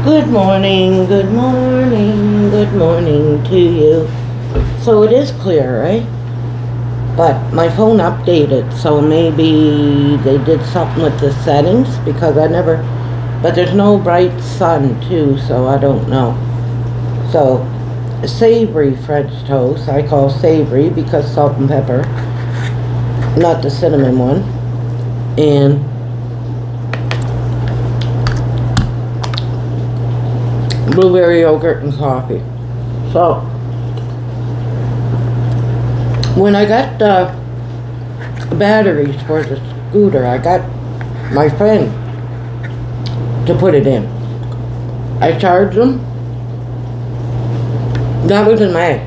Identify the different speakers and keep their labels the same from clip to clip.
Speaker 1: Good morning, good morning to you. So it is clear, right? But my phone updated, so maybe they did something with the settings because but there's no bright sun too, so I don't know. So, savory French toast, I call savory because salt and pepper, not the cinnamon one. And blueberry yogurt and coffee. So, when I got the batteries for the scooter, I got my friend to put it in. I charged them. That was in May.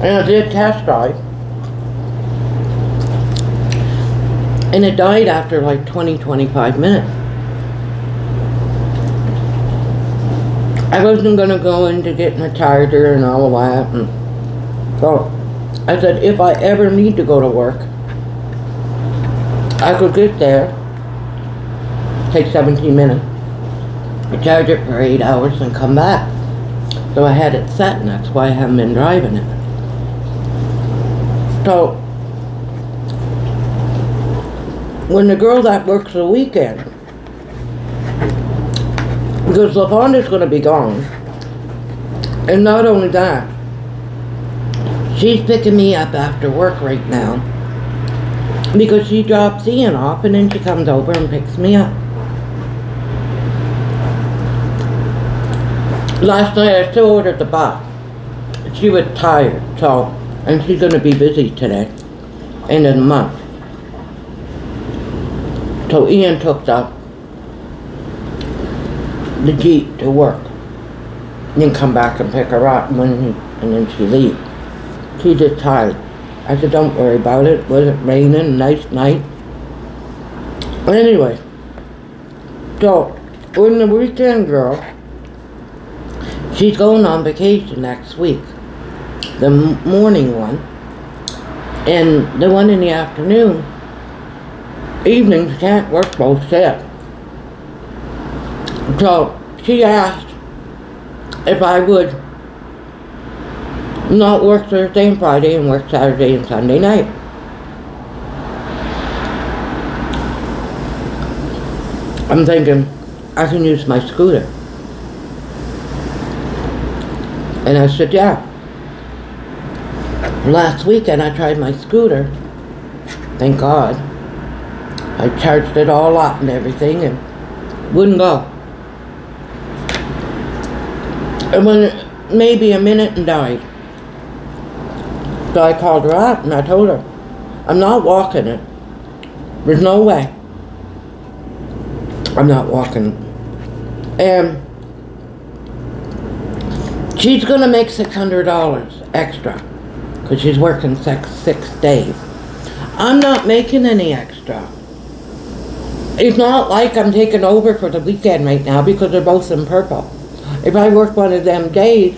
Speaker 1: And I did test drive. And it died after like 20-25 minutes. I wasn't going to go into getting a charger and all of that. And so I said, if I ever need to go to work, I could get there, take 17 minutes, charge it for 8 hours and come back. So I had it set, and that's why I haven't been driving it. So when the girl that works the weekend, because LaFonda's going to be gone, and not only that, she's picking me up after work right now because she drops Ian off and then she comes over and picks me up. Last night I still ordered the bus. She was tired, and she's going to be busy today, end of the month. So Ian took the Jeep to work, then come back and pick her up, and then she leaves. She's just tired. I said, don't worry about it. It wasn't raining, nice night. Anyway, so when the weekend girl, she's going on vacation next week, the morning one, and the one in the afternoon, evenings can't work both shifts. So she asked if I would not work Thursday and Friday and work Saturday and Sunday night. I'm thinking I can use my scooter. And I said, yeah. Last weekend I tried my scooter. Thank God. I charged it all up and everything and wouldn't go. It went maybe a minute and died. So I called her up and I told her, I'm not walking it. There's no way. I'm not walking it. And she's going to make $600 extra because she's working six days. I'm not making any extra. It's not like I'm taking over for the weekend right now because they're both in purple. If I work one of them days,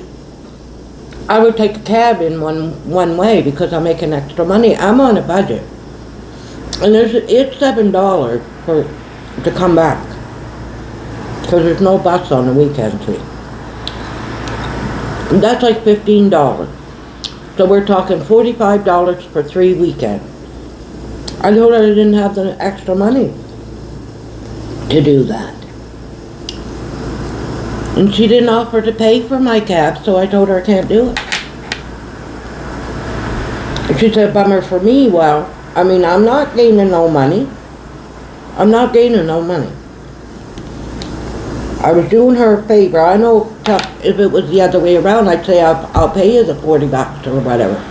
Speaker 1: I would take a cab in one way because I'm making extra money. I'm on a budget. And it's $7 to come back because there's no bus on the weekend, see. And that's like $15. So we're talking $45 for 3 weekends. I told her I didn't have the extra money to do that. And she didn't offer to pay for my cab, so I told her I can't do it. And she said, bummer for me. Well, I mean, I'm not gaining no money. I'm not gaining no money. I was doing her a favor. I know if it was the other way around, I'd say I'll pay you the $40 or whatever.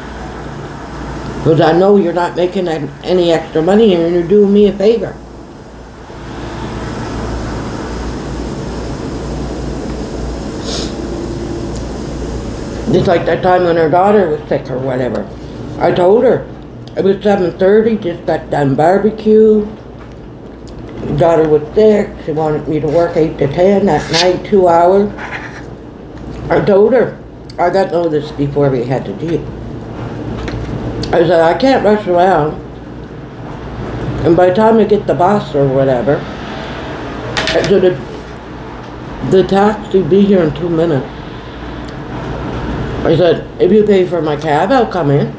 Speaker 1: Because I know you're not making any extra money and you're doing me a favor. Just like that time when her daughter was sick or whatever. I told her, it was 7:30, just got done barbecue. Daughter was sick, she wanted me to work 8 to 10 that night, 2 hours. I told her, I got to know this before we had the Jeep. I said, I can't rush around. And by the time I get the bus or whatever, I said, The taxi will be here in 2 minutes. I said, if you pay for my cab, I'll come in.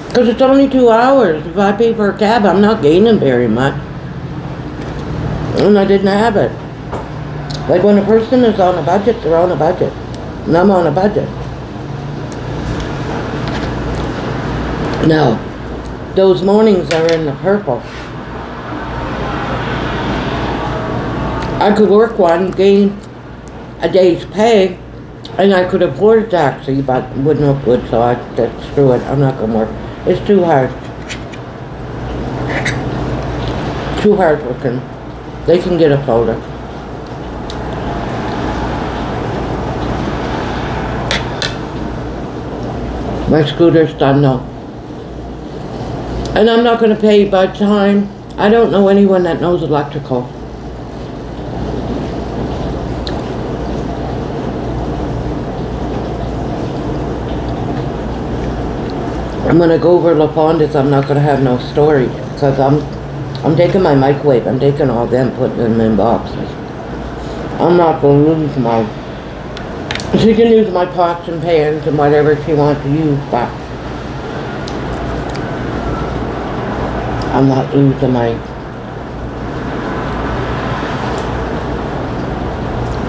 Speaker 1: Because it's only 2 hours. If I pay for a cab, I'm not gaining very much. And I didn't have it. Like when a person is on a budget, they're on a budget. And I'm on a budget. No. Those mornings are in the purple. I could work one, gain a day's pay, and I could afford a taxi, but it wouldn't look good, so I said, screw it, I'm not going to work. It's too hard. Too hard working. They can get a folder. My scooter's done now. And I'm not going to pay by time. I don't know anyone that knows electrical. I'm going to go over La Fonda's. I'm not going to have no storage because I'm taking my microwave. I'm taking all them, putting them in boxes. I'm not going to lose my... She can use my pots and pans and whatever she wants to use, but I'm not losing my...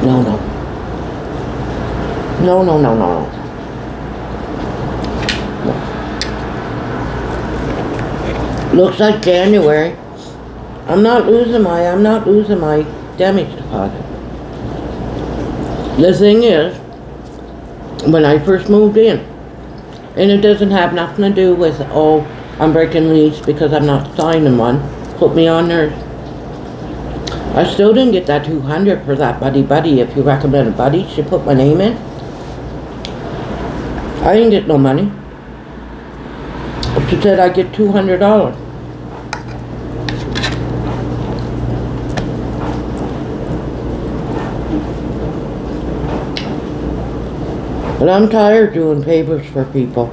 Speaker 1: No. Looks like January. I'm not losing my damage deposit. The thing is, when I first moved in, and it doesn't have nothing to do with, oh, I'm breaking lease because I'm not signing one, put me on there. I still didn't get that 200 for that buddy. If you recommend a buddy, she put my name in. I didn't get no money. She said I get $200. But I'm tired doing papers for people.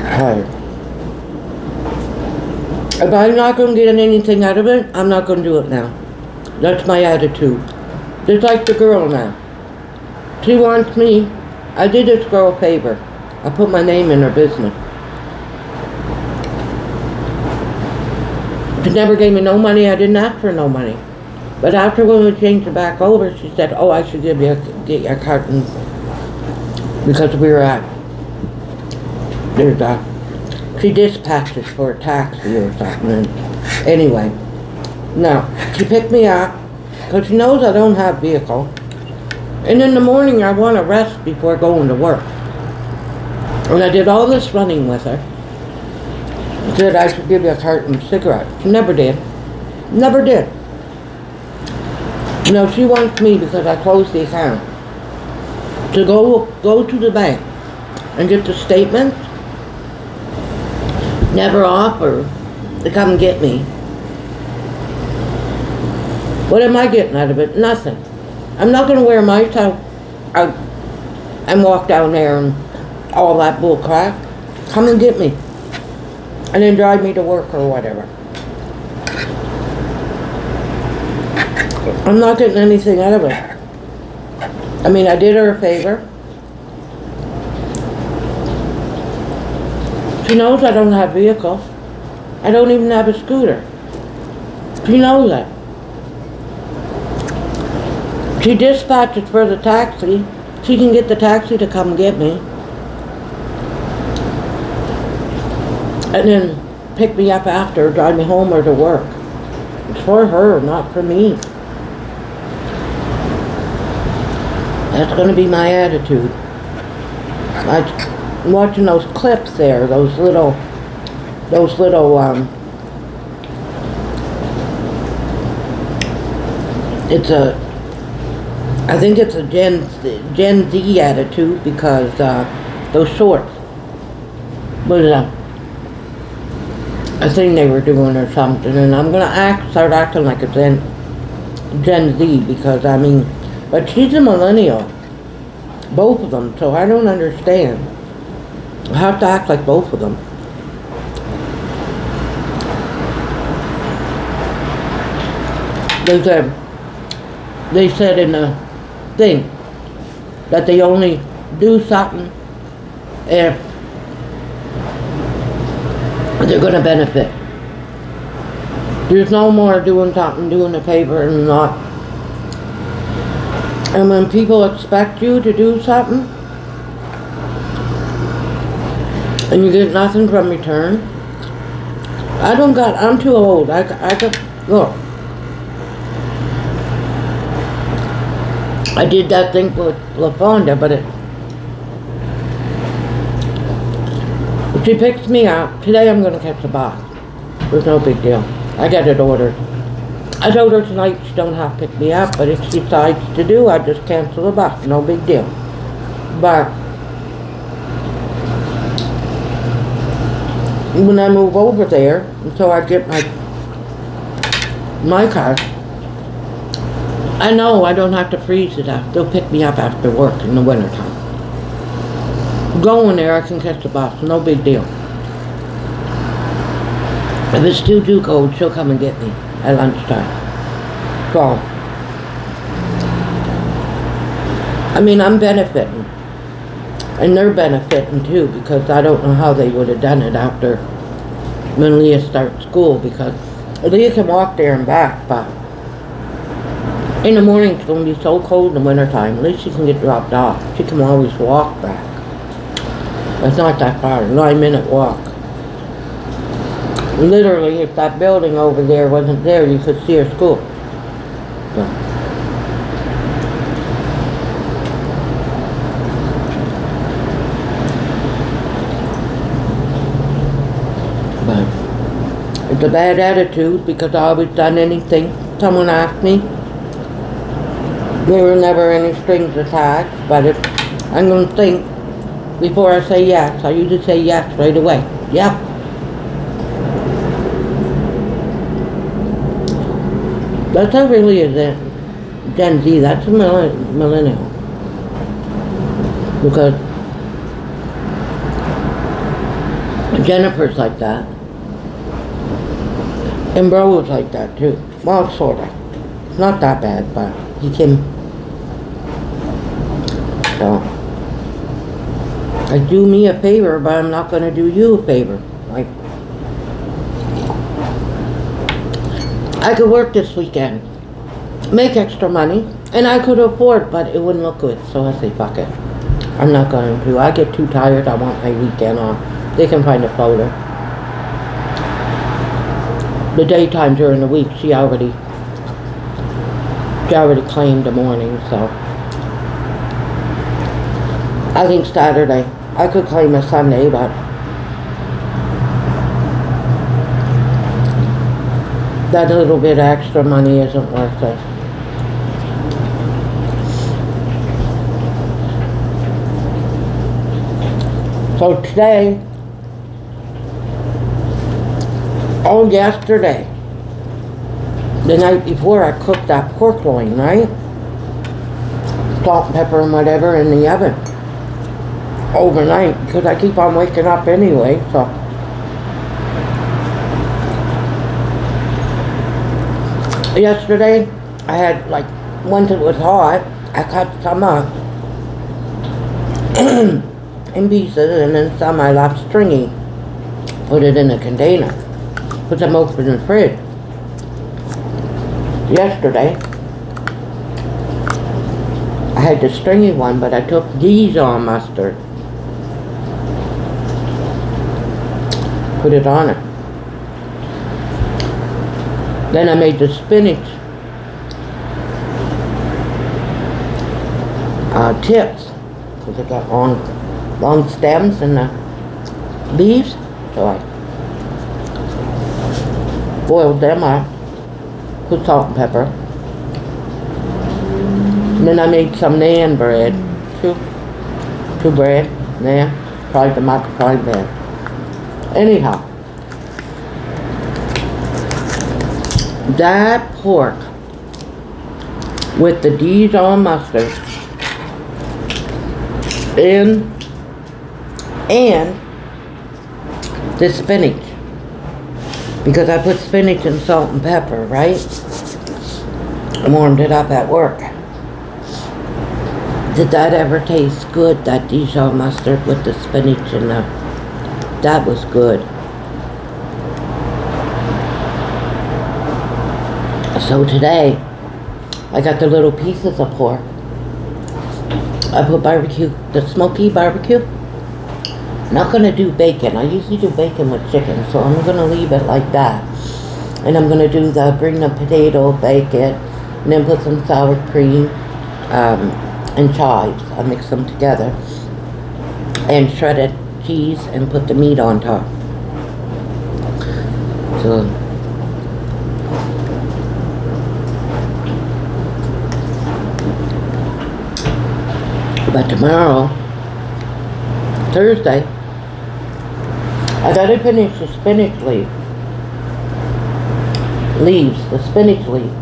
Speaker 1: Tired. If I'm not going to get anything out of it, I'm not going to do it now. That's my attitude. Just like the girl now. She wants me. I did this girl a favor. I put my name in her business. She never gave me no money. I didn't ask for no money. But after when we changed it back over, she said, oh, I should get you a carton because we were at, she dispatches for a taxi or something. And anyway, now, she picked me up because she knows I don't have a vehicle. And in the morning, I want to rest before going to work. And I did all this running with her. She said I should give you a carton of cigarettes. She never did. Never did. No, she wants me because I closed the account to go to the bank and get the statement. Never offer to come get me. What am I getting out of it? Nothing. I'm not going to wear my stuff out and walk down there and all that bull crap. Come and get me. And then drive me to work or whatever. I'm not getting anything out of it. I mean, I did her a favor. She knows I don't have vehicles. I don't even have a scooter. She knows that. She dispatches for the taxi. She can get the taxi to come get me. And then pick me up after, drive me home or to work. It's for her, not for me. That's going to be my attitude. I'm watching those clips there, those little, I think it's a Gen Z attitude because those shorts was a thing they were doing or something, and I'm going to start acting like a Gen Z because, I mean, but she's a millennial, both of them, so I don't understand. I have to act like both of them. There's they said in the thing that they only do something if they're going to benefit. There's no more doing something, doing a favor and not. And when people expect you to do something and you get nothing from return, I'm too old. I got, look. I did that thing with LaFonda, but she picks me up. Today I'm going to catch the bus. There's no big deal. I got it ordered. I told her tonight she don't have to pick me up, but if she decides to do, I just cancel the bus. No big deal. But when I move over there, until I get my car, I know I don't have to freeze it up. They'll pick me up after work in the wintertime. Going there, I can catch the bus. No big deal. If it's still too cold, she'll come and get me at lunchtime. So, I mean, I'm benefiting. And they're benefiting too, because I don't know how they would have done it after when Leah starts school, because Leah can walk there and back, but in the morning it's going to be so cold in the wintertime. At least she can get dropped off. She can always walk back. It's not that far, 9-minute walk. Literally, if that building over there wasn't there, you could see her school. So. But it's a bad attitude, because I always done anything someone asked me. There were never any strings attached, but if I'm going to think before I say yes, I usually say yes right away. Yep. That's how really is it. Gen Z, that's a millennial. Because Jennifer's like that. And Bro was like that too. Well, sorta. It's not that bad, but he can. So, do me a favor, but I'm not going to do you a favor. Like, I could work this weekend, make extra money, and I could afford, but it wouldn't look good. So I say, fuck it. I'm not going to. I get too tired. I want my weekend off. They can find a floater. The daytime during the week, she already claimed the morning, so. I think Saturday. I could claim a Sunday, but that little bit of extra money isn't worth it. So today, yesterday, the night before, I cooked that pork loin, right? Salt and pepper and whatever in the oven overnight, because I keep on waking up anyway, so. Yesterday, I had, like, once it was hot, I cut some up in pieces, and then some I left stringy, put it in a container, put them open in the fridge. Yesterday, I had the stringy one, but I took Dijon mustard, put it on it. Then I made the spinach tips, because it got long stems and the leaves, so I boiled them up, put salt and pepper. And then I made some naan bread, two bread, naan, fried them up, fried them. Anyhow, that pork with the Dijon mustard and the spinach, because I put spinach and salt and pepper, right? I warmed it up at work. Did that ever taste good, that Dijon mustard with the spinach and the... That was good. So today, I got the little pieces of pork. I put barbecue, the smoky barbecue. Not gonna do bacon. I usually do bacon with chicken, so I'm gonna leave it like that. And I'm gonna do bring the potato, bake it, and then put some sour cream and chives. I mix them together. And shredded cheese and put the meat on top. So, but tomorrow, Thursday, I gotta finish the spinach leaves, the spinach leaves.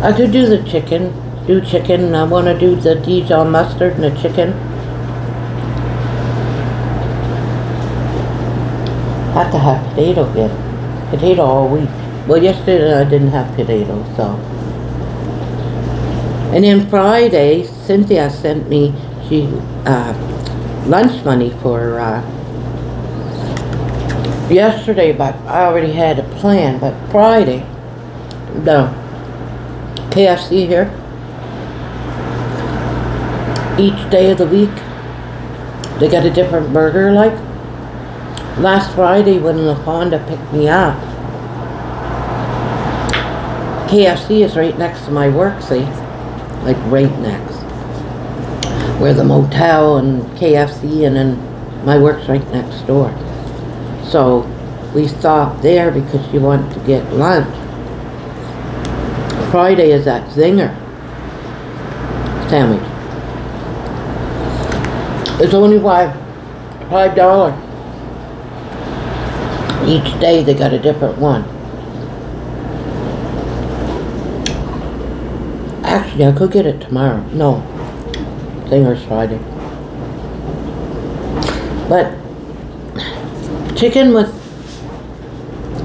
Speaker 1: I could do the chicken, and I want to do the Dijon mustard and the chicken. Have to have potato again. Potato all week. Well, yesterday I didn't have potato, so. And then Friday, Cynthia sent me lunch money for yesterday, but I already had a plan. But Friday, the KFC here, each day of the week, they got a different burger. Like last Friday when LaFonda picked me up, KFC is right next to my work, see? Like right next. Where the motel and KFC and then my work's right next door. So we stopped there because she wanted to get lunch. Friday is that Zinger sandwich. It's only $5. Each day they got a different one. Actually, I could get it tomorrow. No, Zinger's Friday. But chicken with,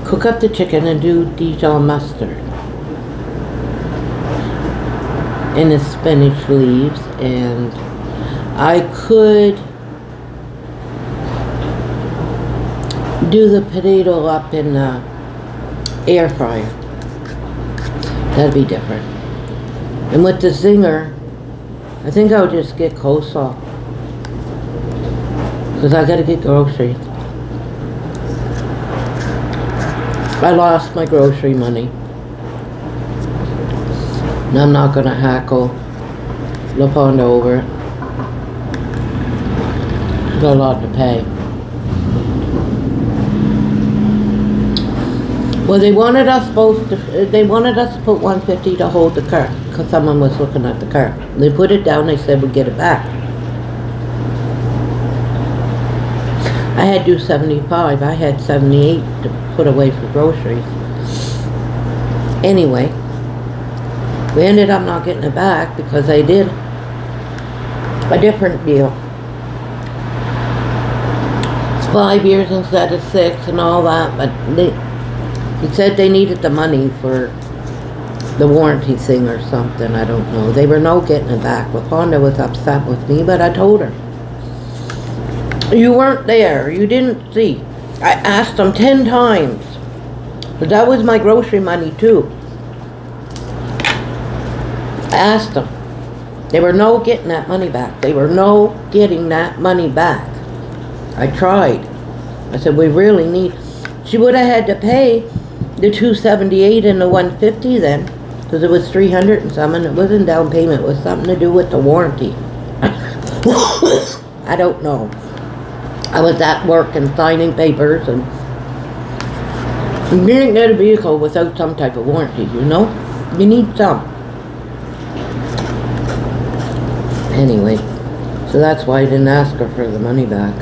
Speaker 1: cook up the chicken and do Dijon mustard and the spinach leaves, and I could do the potato up in the air fryer. That'd be different. And with the Zinger, I think I'll just get coleslaw. Because I gotta get groceries. I lost my grocery money. And I'm not gonna hackle LaFonda over it. Got a lot to pay. Well, they wanted us both to, they wanted us to put $150 to hold the car, because someone was looking at the car. They put it down, they said we'd get it back. I had to do 75, I had 78 to put away for groceries. Anyway, we ended up not getting it back because they did a different deal. It's 5 years instead of 6 and all that, but he said they needed the money for the warranty thing or something, I don't know. They were no getting it back. LaFonda was upset with me, but I told her. You weren't there, you didn't see. I asked them 10 times. But that was my grocery money too. I asked them. They were no getting that money back. They were no getting that money back. I tried. I said, we really need... She would have had to pay the $278 and the $150 then, because it was $300 and something. It wasn't down payment. It was something to do with the warranty. I don't know. I was at work and signing papers, and you didn't get a vehicle without some type of warranty, you know? You need some. Anyway, so that's why I didn't ask her for the money back.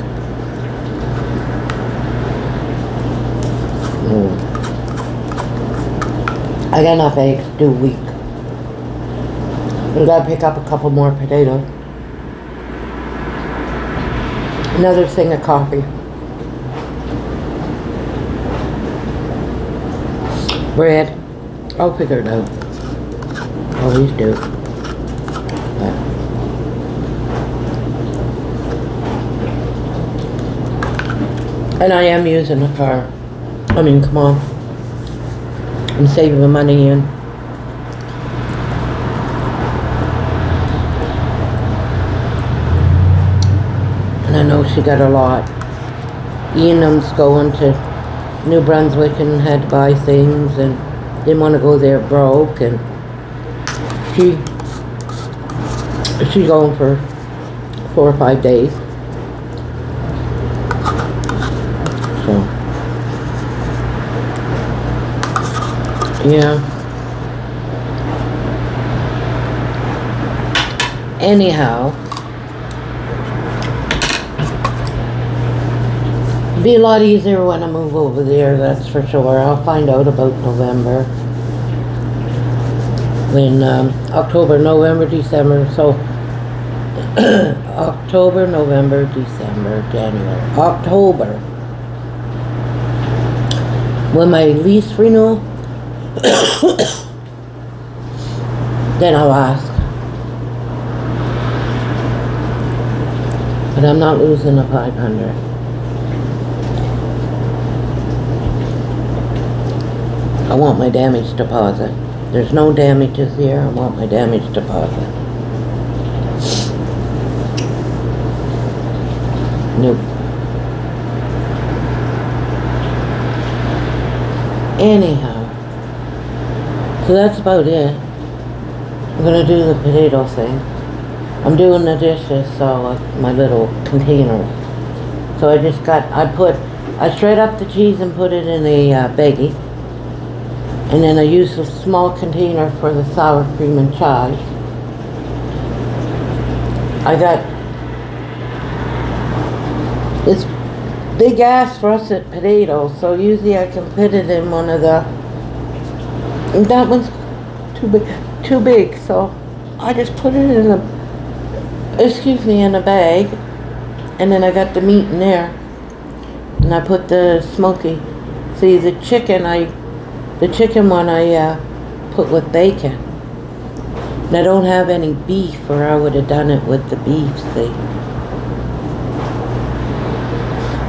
Speaker 1: Oh. I got enough eggs to do a week. I gotta pick up a couple more potatoes. Another thing of coffee. bread. I'll figure it out. Always do. But and I am using a car. I mean, come on. I'm saving the money in. And I know she got a lot. Ian's going to New Brunswick and had to buy things and didn't want to go there broke, and she's going for 4 or 5 days. So yeah. Anyhow, it'll be a lot easier when I move over there, that's for sure. I'll find out about November. When October, November, December, so October, November, December, January, October. When my lease renewal, then I'll ask. But I'm not losing the 500. I want my damage deposit. There's no damages here. I want my damage deposit. Nope. Anyhow, so that's about it. I'm gonna do the potato thing. I'm doing the dishes, so my little container. So I shred up the cheese and put it in a baggie. And then I use a small container for the sour cream and chives. I got this big ass russet potato, so usually I can put it in one of the, and that one's too big, so I just put it in a bag, and then I got the meat in there, and I put the smoky, see the chicken one I put with bacon. And I don't have any beef, or I would have done it with the beef, see.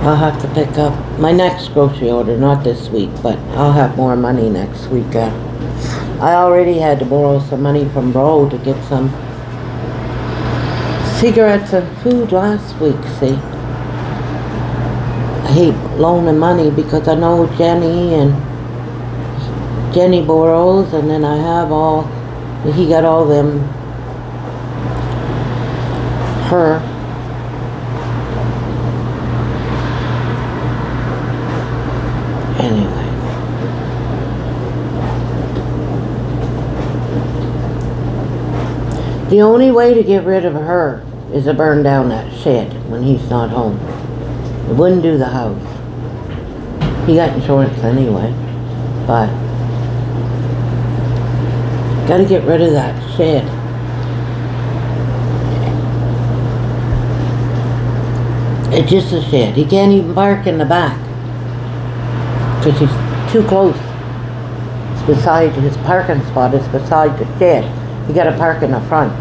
Speaker 1: I'll have to pick up my next grocery order, not this week, but I'll have more money next week. I already had to borrow some money from Bro to get some cigarettes and food last week, see. I hate loaning money because I know Jenny borrows, and then he got all them, her. Anyway. The only way to get rid of her is to burn down that shed when he's not home. It wouldn't do the house. He got insurance anyway, but gotta get rid of that shed. It's just a shed. He can't even park in the back because he's too close. It's beside his parking spot. It's beside the shed. You gotta park in the front.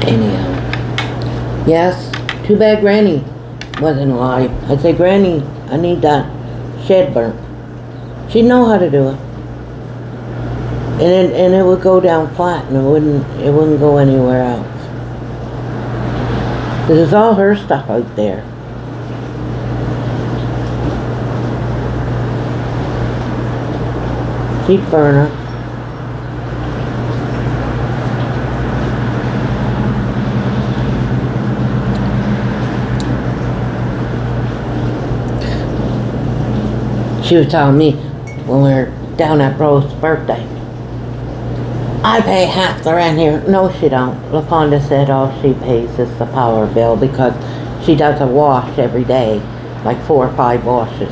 Speaker 1: Anyhow, yes, too bad Granny wasn't alive. I'd say, Granny, I need that shed burnt. She'd know how to do it. And it would go down flat, and it wouldn't go anywhere else. Because it's all her stuff out there. She'd burn her. She was telling me when we were down at Rose's birthday, I pay half the rent here. No, she don't. LaFonda said all she pays is the power bill because she does a wash every day, like 4 or 5 washes.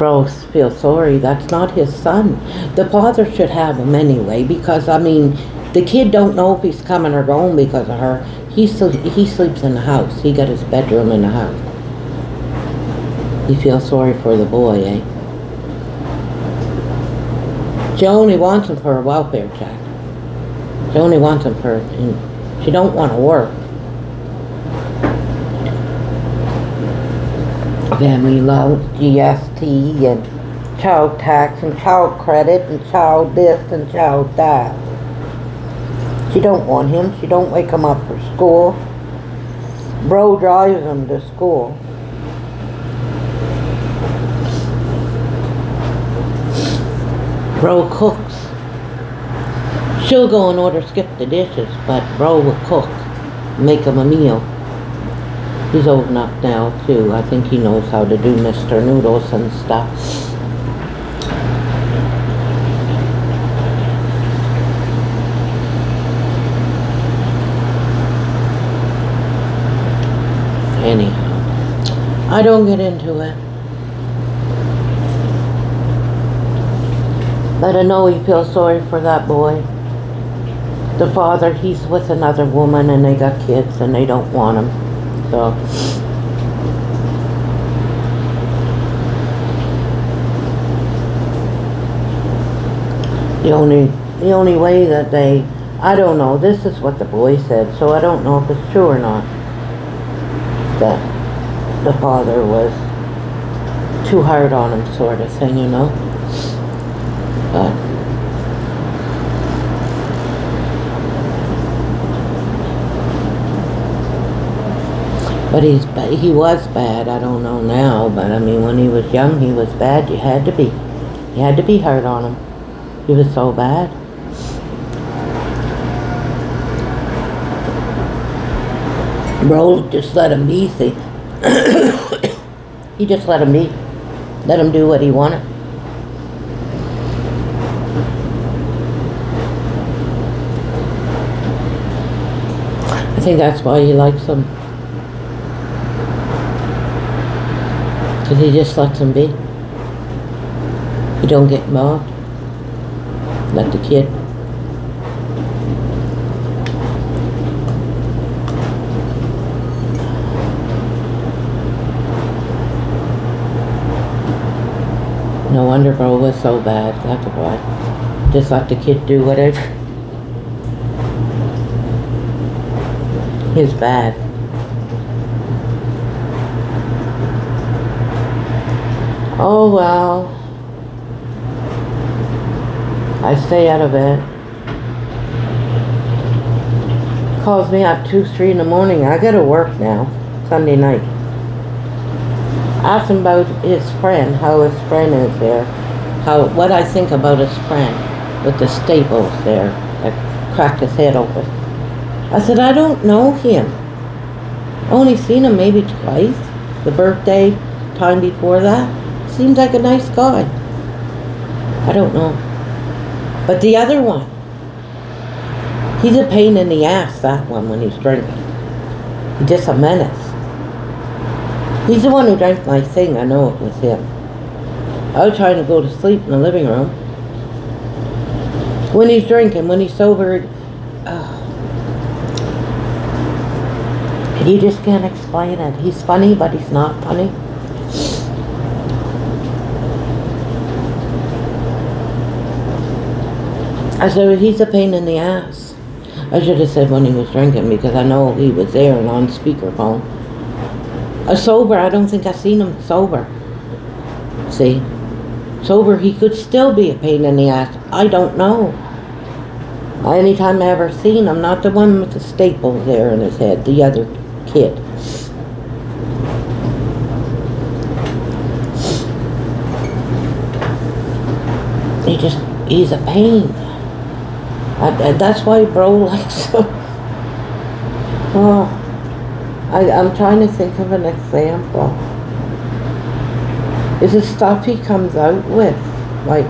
Speaker 1: Bro feels sorry. That's not his son. The father should have him anyway, because, I mean, the kid don't know if he's coming or going because of her. He sleeps in the house. He got his bedroom in the house. He feels sorry for the boy, eh? She only wants him for a welfare check. She only wants him for, she don't want to work. Family loan, GST, and child tax, and child credit, and child this, and child that. She don't want him. She don't wake him up for school. Bro drives him to school. Bro cooks. She'll go and order skip the dishes, but Bro will cook, make him a meal. He's old enough now too. I think he knows how to do Mr. Noodles and stuff. Anyhow, I don't get into it. But I know he feels sorry for that boy. The father, he's with another woman and they got kids and they don't want him. So the only way that they, I don't know, this is what the boy said, so I don't know if it's true or not, that the father was too hard on him, sort of thing, you know. But he was bad. I don't know now, but I mean, when he was young, he was bad. You had to be. You had to be hard on him. He was so bad. Bro just let him be, see. He just let him be. Let him do what he wanted. I think that's why he likes him. Because he just lets him be. He don't get involved. Let the kid. No wonder Bro was so bad. That's why. Just let the kid do whatever. He's bad. Oh well. I stay out of it. Calls me at 2, 3 in the morning. I gotta work now. Sunday night. Ask him about his friend, how his friend is there. What I think about his friend with the staples there that cracked his head open. I said, I don't know him. I only seen him maybe twice. The birthday, time before that. Seems like a nice guy. I don't know. But the other one, he's a pain in the ass, that one, when he's drinking. He's just a menace. He's the one who drank my thing. I know it was him. I was trying to go to sleep in the living room. When he's drinking, when he's sober, you just can't explain it. He's funny, but he's not funny. I said, he's a pain in the ass. I should have said when he was drinking, because I know he was there and on speakerphone. Sober, I don't think I've seen him sober. See? Sober, he could still be a pain in the ass. I don't know. Anytime I ever seen him, not the one with the staples there in his head, the other kid. He's a pain. That's why Bro likes him. Oh, I'm trying to think of an example. Is it stuff he comes out with? Like,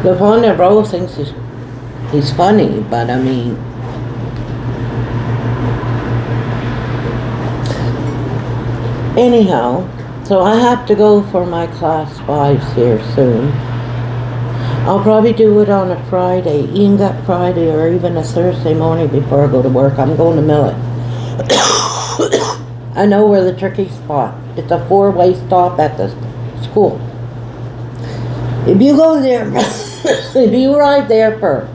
Speaker 1: the one that Bro thinks he's funny, but I mean, Anyhow, so I have to go for my class 5s here soon. I'll probably do it on a Friday, Ian got Friday or even a Thursday morning before I go to work. I'm going to Millet. I know where the tricky spot. It's a 4-way stop at the school. If you go there, if you ride there first,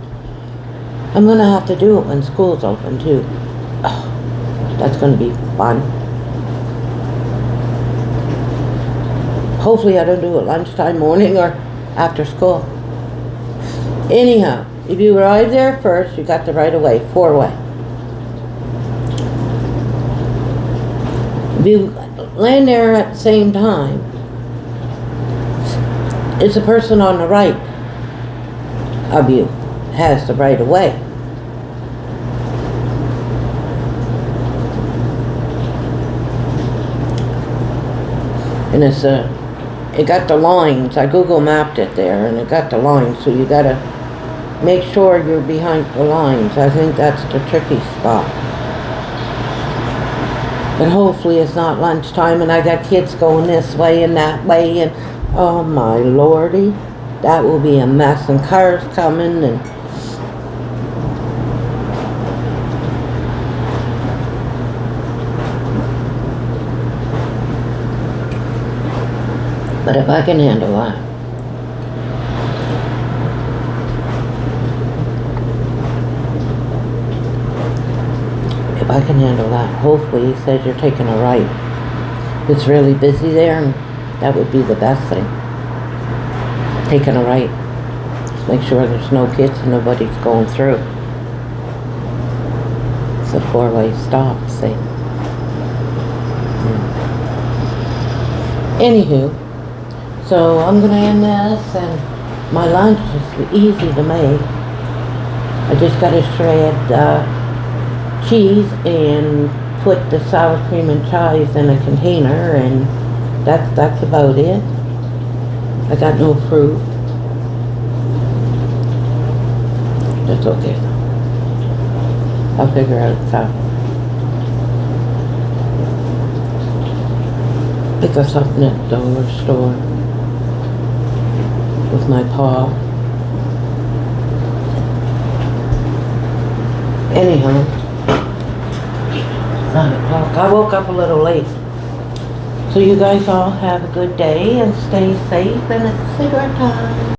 Speaker 1: I'm going to have to do it when school's open too. Oh, that's going to be fun. Hopefully I don't do it lunchtime, morning, or after school. Anyhow, if you ride there first, you got the right of way, 4-way. If you land there at the same time, it's the person on the right of you has the right of way. And it got the lines. I Google mapped it there, and it got the lines, so you gotta make sure you're behind the lines. I think that's the tricky spot. But hopefully it's not lunchtime and I got kids going this way and that way, and oh my lordy, that will be a mess, and cars coming, and but if I can handle that. If I can handle that. Hopefully he says you're taking a right. It's really busy there, and that would be the best thing. Taking a right. Just make sure there's no kids and nobody's going through. It's a 4-way stop, see. Anywho, so I'm going to end this, and my lunch is easy to make. I just got to shred cheese and put the sour cream and chives in a container, and that's about it. I got no fruit. That's okay though. I'll figure out how. Pick up something at the dollar store with my paw. Anyhow, 9 o'clock. I woke up a little late. So you guys all have a good day and stay safe, and it's cigarette time.